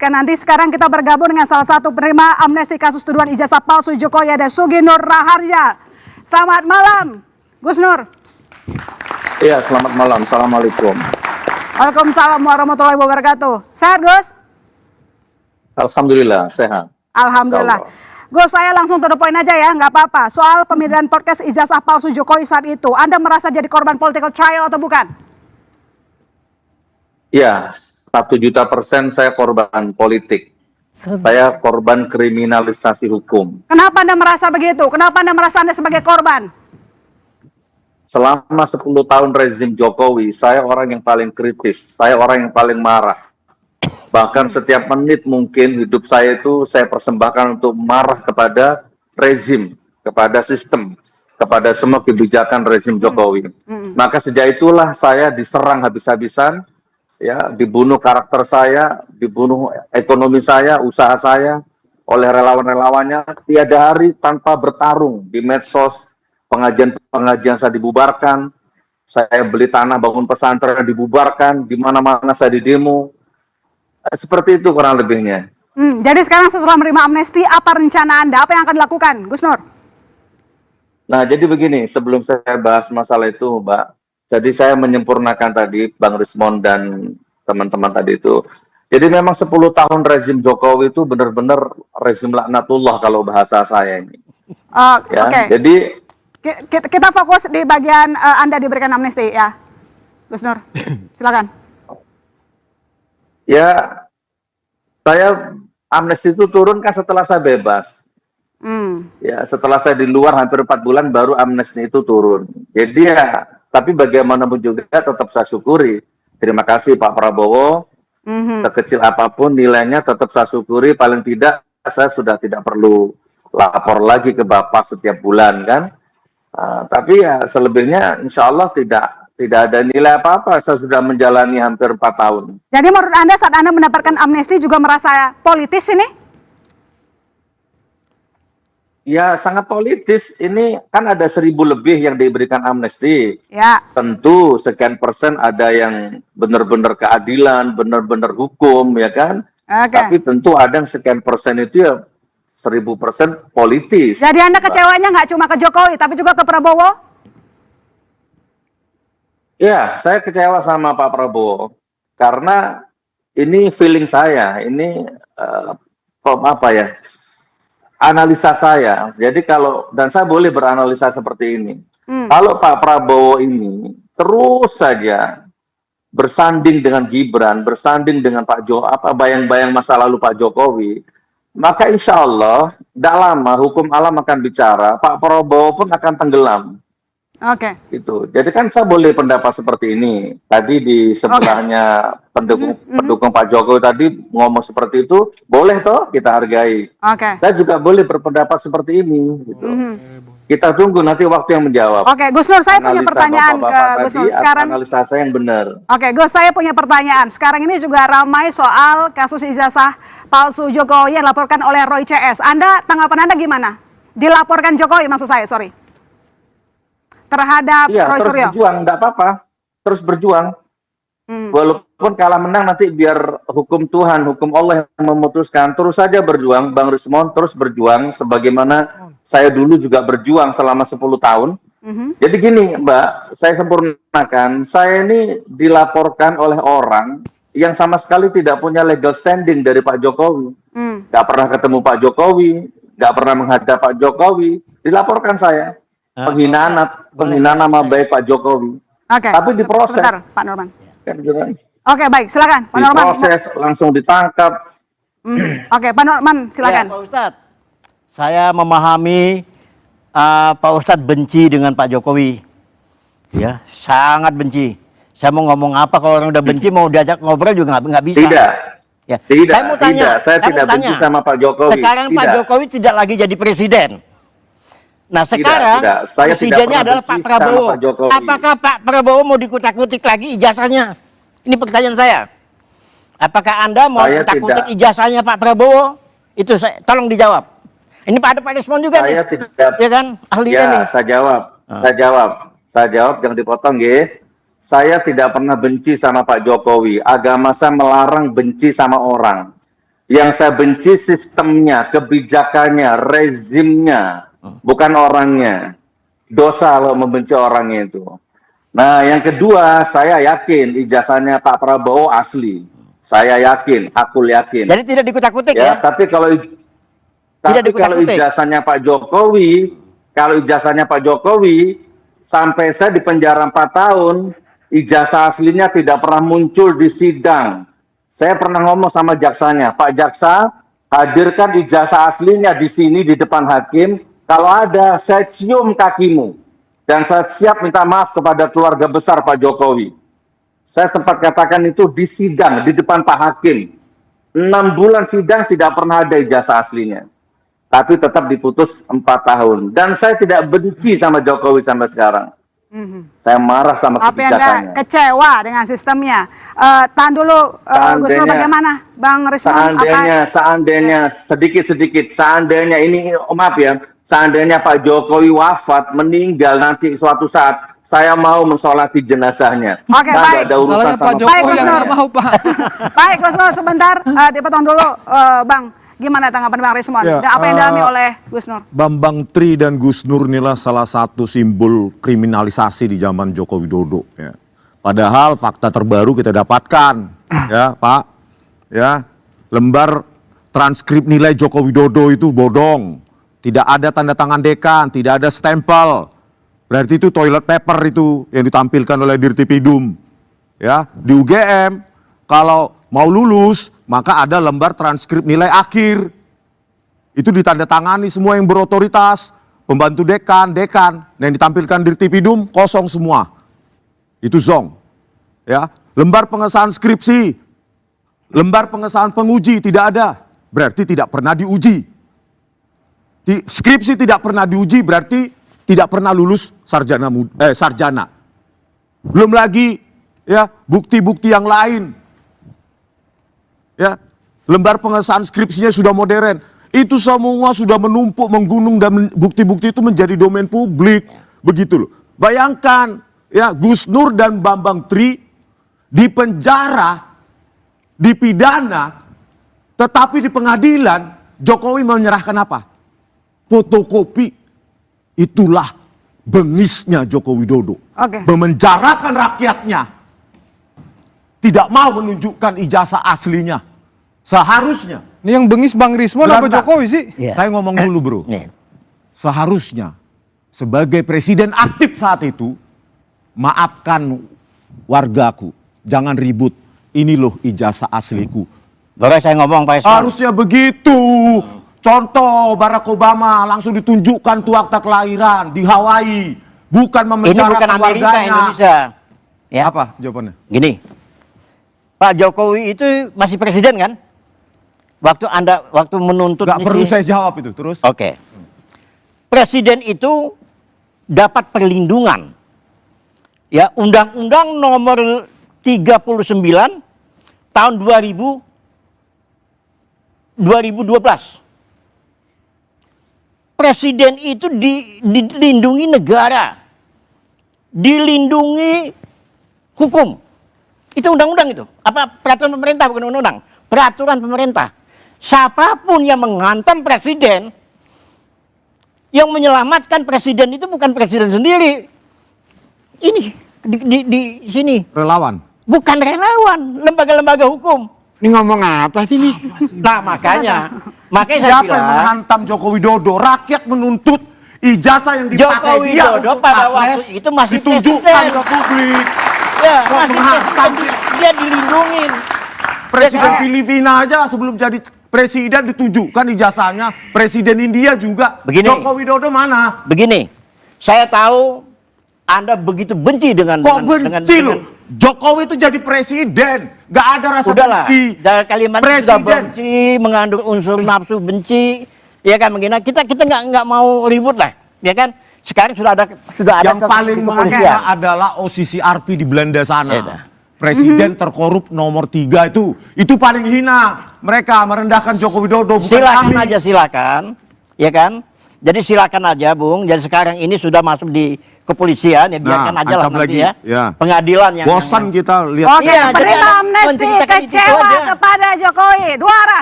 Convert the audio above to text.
Kan nanti sekarang kita bergabung dengan salah satu penerima amnesti kasus tuduhan ijazah palsu Jokowi, ada Sugi Nur Raharja. Selamat malam, Gus Nur. Iya, selamat malam. Assalamualaikum. Waalaikumsalam warahmatullahi wabarakatuh. Sehat, Gus? Alhamdulillah, sehat. Alhamdulillah. Gus, saya langsung to the point aja ya, nggak apa-apa. Soal pemindahan podcast ijazah palsu Jokowi saat itu, Anda merasa jadi korban political trial atau bukan? Iya, 1.000.000% saya korban politik. Saya korban kriminalisasi hukum. Kenapa Anda merasa begitu? Kenapa Anda merasa Anda sebagai korban? Selama 10 tahun rezim Jokowi, saya orang yang paling kritis. Saya orang yang paling marah. Bahkan setiap menit mungkin hidup saya itu saya persembahkan untuk marah kepada rezim, kepada sistem, kepada semua kebijakan rezim Jokowi. Maka sejak itulah saya diserang habis-habisan, ya, dibunuh karakter saya, dibunuh ekonomi saya, usaha saya oleh relawan-relawannya. Tiada hari tanpa bertarung di medsos, pengajian-pengajian saya dibubarkan, saya beli tanah bangun pesantren dibubarkan, di mana-mana saya didemo. Seperti itu kurang lebihnya. Jadi sekarang setelah menerima amnesti, apa rencana Anda? Apa yang akan dilakukan, Gus Nur? Nah, jadi begini, sebelum saya bahas masalah itu, Mbak, jadi saya menyempurnakan tadi Bang Rismon dan teman-teman tadi itu. Jadi memang 10 tahun rezim Jokowi itu benar-benar rezim laknatullah kalau bahasa saya ini. Ya, Oke. Jadi kita fokus di bagian Anda diberikan amnesti ya, Gus Nur. Silakan. ya, saya amnesti itu turun kan setelah saya bebas. Ya, setelah saya di luar hampir 4 bulan baru amnesti itu turun. Jadi ya, tapi bagaimanapun juga tetap saya syukuri. Terima kasih Pak Prabowo. Sekecil apapun nilainya tetap saya syukuri. Paling tidak saya sudah tidak perlu lapor lagi ke Bapak setiap bulan kan. Tapi ya selebihnya insya Allah tidak ada nilai apa-apa. Saya sudah menjalani hampir 4 tahun. Jadi menurut Anda saat Anda mendapatkan amnesti juga merasa politis ini? Ya sangat politis. Ini kan ada 1.000 lebih yang diberikan amnesti. Ya. Tentu sekian persen ada yang benar-benar keadilan, benar-benar hukum, ya kan? Tapi tentu ada yang sekian persen itu ya 1.000% politis. Jadi Anda kecewanya nggak cuma ke Jokowi, tapi juga ke Prabowo? Ya, saya kecewa sama Pak Prabowo karena ini feeling saya, ini apa ya? Analisa saya. Jadi dan saya boleh beranalisa seperti ini. Kalau Pak Prabowo ini terus saja bersanding dengan Gibran, bersanding dengan bayang-bayang masa lalu Pak Jokowi, maka insya Allah tidak lama hukum alam akan bicara, Pak Prabowo pun akan tenggelam. Itu. Jadi kan saya boleh pendapat seperti ini. Tadi di sebelahnya pendukung Pak Jokowi tadi ngomong seperti itu, boleh toh kita hargai. Saya juga boleh berpendapat seperti ini. Gitu. Kita tunggu nanti waktu yang menjawab. Gus Nur, saya punya pertanyaan ke Gus Nur sekarang. Analisa saya yang benar. Gus, saya punya pertanyaan. Sekarang ini juga ramai soal kasus ijazah palsu Jokowi yang dilaporkan oleh Roy CS. Tanggapan Anda gimana? Dilaporkan Jokowi maksud saya, sorry. Terhadap Roy Suryo. Terus berjuang, enggak apa-apa. Terus berjuang. Walaupun kalah menang nanti biar hukum Tuhan, hukum Allah yang memutuskan. Terus saja berjuang, Bang Rismon terus berjuang sebagaimana saya dulu juga berjuang selama 10 tahun. Jadi gini Mbak, saya sempurnakan, saya ini dilaporkan oleh orang yang sama sekali tidak punya legal standing dari Pak Jokowi. Nggak pernah ketemu Pak Jokowi, nggak pernah menghadap Pak Jokowi, dilaporkan saya. Penghinaan nama baik Pak Jokowi. Tapi diproses. Sebentar, Pak Norman. Baik, silakan Pak Norman. Diproses, langsung ditangkap. Pak Norman, silakan. Ya, Pak Ustadz, saya memahami Pak Ustadz benci dengan Pak Jokowi. Ya, sangat benci. Saya mau ngomong apa kalau orang udah benci, mau diajak ngobrol juga nggak bisa. Tidak. Ya. Tidak, saya mau tanya, saya tidak benci sama Pak Jokowi. Sekarang tidak. Pak Jokowi tidak lagi jadi presiden. Nah sekarang tidak. presidennya adalah Pak Prabowo. Apakah Pak Prabowo mau dikutak-kutik lagi ijazahnya? Ini pertanyaan saya. Apakah Anda mau kutak-kutik ijazahnya Pak Prabowo? Itu tolong dijawab. Ini ada Pak Rismon juga saya nih. Tidak. Ya kan? Ahlinya nih. Saya jawab, jangan dipotong ya. Saya tidak pernah benci sama Pak Jokowi. Agama saya melarang benci sama orang. Yang saya benci sistemnya, kebijakannya, rezimnya, bukan orangnya. Dosa kalau membenci orangnya itu. Nah, yang kedua, saya yakin ijazahnya Pak Prabowo asli. Saya yakin, aku yakin. Jadi tidak dikutak-kutik ya? Tapi kalau ijazahnya Pak Jokowi, sampai saya di penjara 4 tahun, ijazah aslinya tidak pernah muncul di sidang. Saya pernah ngomong sama jaksanya, Pak Jaksa, hadirkan ijazah aslinya di sini di depan hakim. Kalau ada, saya cium kakimu. Dan saya siap minta maaf kepada keluarga besar Pak Jokowi. Saya sempat katakan itu di sidang, di depan Pak Hakim. 6 bulan sidang tidak pernah ada ijazah aslinya. Tapi tetap diputus 4 tahun. Dan saya tidak benci sama Jokowi sampai sekarang. Saya marah sama tapi kebijakannya. Anda kecewa dengan sistemnya. Tahan dulu, Gus Nur, bagaimana, Bang Rismon? Seandainya sedikit-sedikit, seandainya ini, maaf ya, seandainya Pak Jokowi wafat, meninggal nanti suatu saat, saya mau mensolati jenazahnya. Oke, baik. Ada urusan sama Baik, Gus Nur. mau Pak. Baik, Gus Nur, sebentar, dipotong dulu, Bang. Gimana tanggapan Bang Rismon? Ya, Dan apa yang dialami oleh Gus Nur? Bambang Tri dan Gus Nur inilah salah satu simbol kriminalisasi di zaman Joko Widodo. Ya. Padahal fakta terbaru kita dapatkan, ya Pak, ya lembar transkrip nilai Joko Widodo itu bodong, tidak ada tanda tangan dekan, tidak ada stempel, berarti itu toilet paper itu yang ditampilkan oleh Dirtipidum. Ya di UGM kalau mau lulus maka ada lembar transkrip nilai akhir. Itu ditandatangani semua yang berotoritas, pembantu dekan. Nah, yang ditampilkan di Dirtipidum kosong semua. Itu zong. Ya, lembar pengesahan skripsi, lembar pengesahan penguji tidak ada. Berarti tidak pernah diuji. Skripsi tidak pernah diuji berarti tidak pernah lulus sarjana. Belum lagi ya bukti-bukti yang lain. Ya, lembar pengesahan skripsinya sudah modern. Itu semua sudah menumpuk, menggunung dan bukti-bukti itu menjadi domain publik. Begitu loh. Bayangkan ya Gus Nur dan Bambang Tri dipenjara, dipidana, tetapi di pengadilan Jokowi menyerahkan apa? Fotokopi. Itulah bengisnya Joko Widodo. Memenjarakan rakyatnya. Tidak mau menunjukkan ijazah aslinya. Seharusnya. Ini yang bengis Bang Rismon apa Jokowi sih? Ya. Saya ngomong dulu bro. Seharusnya sebagai presiden aktif saat itu, maafkan wargaku. Jangan ribut. Ini loh ijazah asliku. Boleh saya ngomong Pak Rismon? Harusnya begitu. Contoh Barack Obama langsung ditunjukkan tuh akta kelahiran di Hawaii. Bukan memenjarakan ini bukan Amerika, warganya. Indonesia. Ya. Apa jawabannya? Gini, Pak Jokowi itu masih presiden kan? Waktu menuntut. Gak perlu saya jawab itu terus. Oke. Presiden itu dapat perlindungan. Ya, Undang-Undang nomor 39 tahun 2012. Presiden itu dilindungi negara. Dilindungi hukum. Itu undang-undang itu. Apa peraturan pemerintah bukan undang-undang. Peraturan pemerintah. Siapapun yang menghantam presiden, yang menyelamatkan presiden itu bukan presiden sendiri. Ini di sini. Relawan. Bukan relawan, lembaga-lembaga hukum. Ini ngomong apa sih nih? Nah makanya saya Siapa bilang, yang menghantam Joko Widodo? Rakyat menuntut ijazah yang dipakai Joko Widodo pada waktu itu masih ditunjukkan presiden. ke publik. Ya, Kok masih menghantam? presiden, dia dilindungin. Presiden Filipina aja sebelum jadi presiden ditunjukkan ijazahnya. Presiden India juga. Begini. Joko Widodo mana? Begini, saya tahu Anda begitu benci dengan Kok benci loh? Jokowi itu jadi presiden, gak ada rasa udahlah, benci. dari kalimat sudah benci, mengandung unsur nafsu benci, ya kan menghina. Kita nggak mau ribut lah, ya kan? Sekarang sudah ada yang paling menghina adalah OCCRP di Belanda sana. Ya, presiden terkorup nomor 3 itu paling hina. Mereka merendahkan Joko Widodo, bukan silakan kami. aja silakan, ya kan? Jadi silakan aja, Bung. Jadi sekarang ini sudah masuk di kepolisian, ya biarkan aja lah nanti lagi, ya. Pengadilan yang bosan kita lihat. Oke, penerima amnesti menceritakan itu kecewa aja. kepada Jokowi. Dua arah.